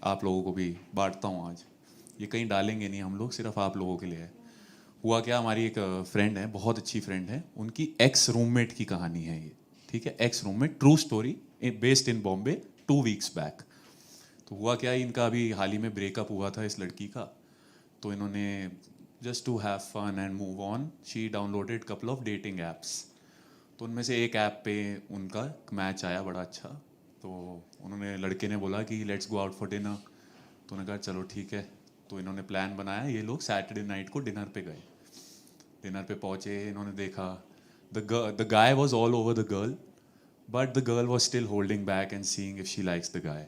आप लोगों को भी बांटता हूँ आज। ये कहीं डालेंगे नहीं हम लोग, सिर्फ आप लोगों के लिए है। हुआ क्या, हमारी एक फ्रेंड है, बहुत अच्छी फ्रेंड है, उनकी एक्स रूममेट की कहानी है ये। ठीक है, x roommate, true story, based in Bombay, 2 weeks back. तो हुआ क्या, इनका अभी हाल ही में ब्रेकअप हुआ था इस लड़की का। तो इन्होंने just to have fun and move on, she downloaded couple of dating apps. तो उनमें से एक ऐप पे उनका मैच आया बड़ा अच्छा। तो उन्होंने, लड़के ने बोला कि let's go out for dinner. तो उन्होंने कहा चलो ठीक है। तो इन्होंने प्लान बनाया, ये लोग सैटरडे नाइट को डिनर पे गए। डिनर पे पहुंचे, इन्होंने देखा the guy was all over the girl, but the girl was still holding back and seeing if she likes the guy.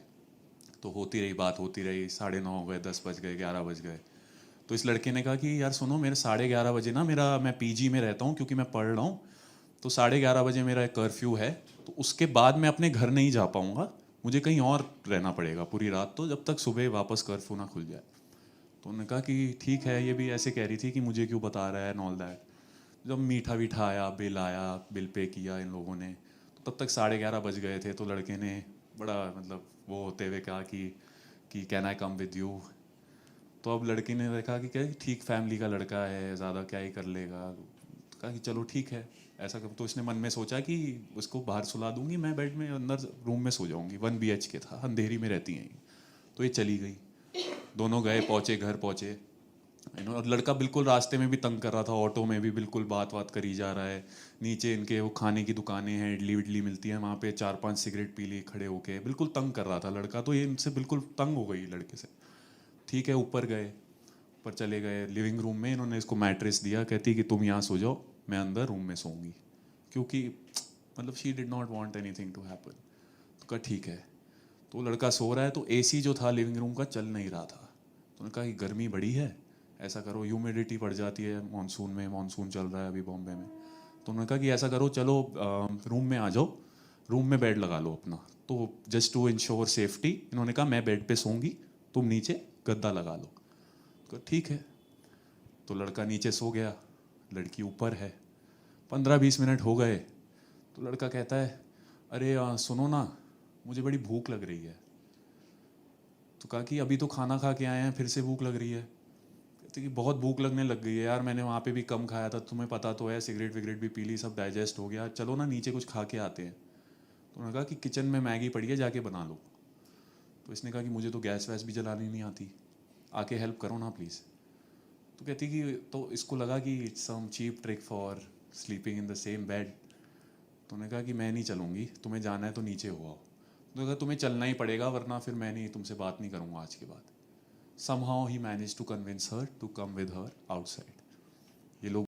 तो होती रही बात, होती रही, 9:30 हो गए, 10 बज गए, 11 बज गए। तो इस लड़के ने कहा कि यार सुनो, मेरे 11:30 बजे ना, मैं पीजी में रहता हूँ क्योंकि मैं पढ़ रहा हूँ। तो 11:30 बजे मेरा एक कर्फ्यू है। तो उसके बाद मैं अपने घर नहीं जा पाऊँगा, मुझे कहीं और रहना पड़ेगा पूरी रात, तो जब तक सुबह वापस कर्फ्यू ना खुल जाए। तो उन्होंने कहा कि ठीक है। ये भी ऐसे कह रही थी कि मुझे क्यों बता रहा है एंड ऑल दैट। जब मीठा वीठा आया, बिल पे किया इन लोगों ने, तो तब तक 11:30 बज गए थे। तो लड़के ने बड़ा मतलब वो होते हुए कहा कि can I come with you. तो अब लड़की ने देखा कि क्या ठीक फैमिली का लड़का है, ज़्यादा क्या ही कर लेगा। तो कहा कि चलो ठीक है, ऐसा कर। तो इसने मन में सोचा कि उसको बाहर सुला दूंगी, मैं बेड में अंदर रूम में सो जाऊंगी। 1 BHK था, अंधेरी में रहती हैं ये। तो ये चली गई। दोनों गए, पहुँचे, घर पहुँचे। और लड़का बिल्कुल रास्ते में भी तंग कर रहा था, ऑटो में भी बिल्कुल बात बात करी जा रहा है। नीचे इनके वो खाने की दुकानें हैं, इडली विडली मिलती है वहाँ पे, 4-5 सिगरेट पी ली खड़े होके, बिल्कुल तंग कर रहा था लड़का। तो ये इनसे बिल्कुल तंग हो गई लड़के से। ठीक है, ऊपर गए, ऊपर चले गए, लिविंग रूम में इन्होंने इसको मैट्रेस दिया, कहती कि तुम यहाँ सो जाओ, मैं अंदर रूम में सोऊंगी। क्योंकि मतलब she did not want anything to happen. तो कहा ठीक है। तो लड़का सो रहा है, तो एसी जो था लिविंग रूम का चल नहीं रहा था। तो उन्होंने कहा कि गर्मी बड़ी है, ऐसा करो, ह्यूमिडिटी बढ़ जाती है मानसून में, मानसून चल रहा है अभी बॉम्बे में। तो उन्होंने कहा कि ऐसा करो, चलो रूम में आ जाओ, रूम में बेड लगा लो अपना। तो जस्ट टू इंश्योर सेफ्टी इन्होंने कहा मैं बेड पे सोऊंगी, तुम नीचे गद्दा लगा लो। तो ठीक है। तो लड़का नीचे सो गया, लड़की ऊपर है। 15-20 मिनट हो गए। तो लड़का कहता है अरे सुनो ना, मुझे बड़ी भूख लग रही है। तो कहा कि अभी तो खाना खा के आए हैं, फिर से भूख लग रही है। कहते कि बहुत भूख लगने लग गई है यार, मैंने वहाँ पे भी कम खाया था, तुम्हें पता तो है, सिगरेट विगरेट भी पी ली, सब डाइजेस्ट हो गया, चलो ना नीचे कुछ खा के आते हैं। तो उन्होंने कहा कि किचन में मैगी पड़ी है, जाके बना लो। तो इसने कहा कि मुझे तो गैस वैस भी जलानी नहीं आती, आके हेल्प करो ना प्लीज़। तो कहती कि, तो इसको लगा कि it's some cheap trick for sleeping in the same bed. तो उन्होंने कहा कि मैं नहीं चलूँगी, तुम्हें जाना है तो नीचे हो आओ। तो कहा तुम्हें चलना ही पड़ेगा, वरना फिर मैं नहीं, तुमसे बात नहीं करूँगा आज के बाद। Somehow he managed to convince her to come with her outside. ये लोग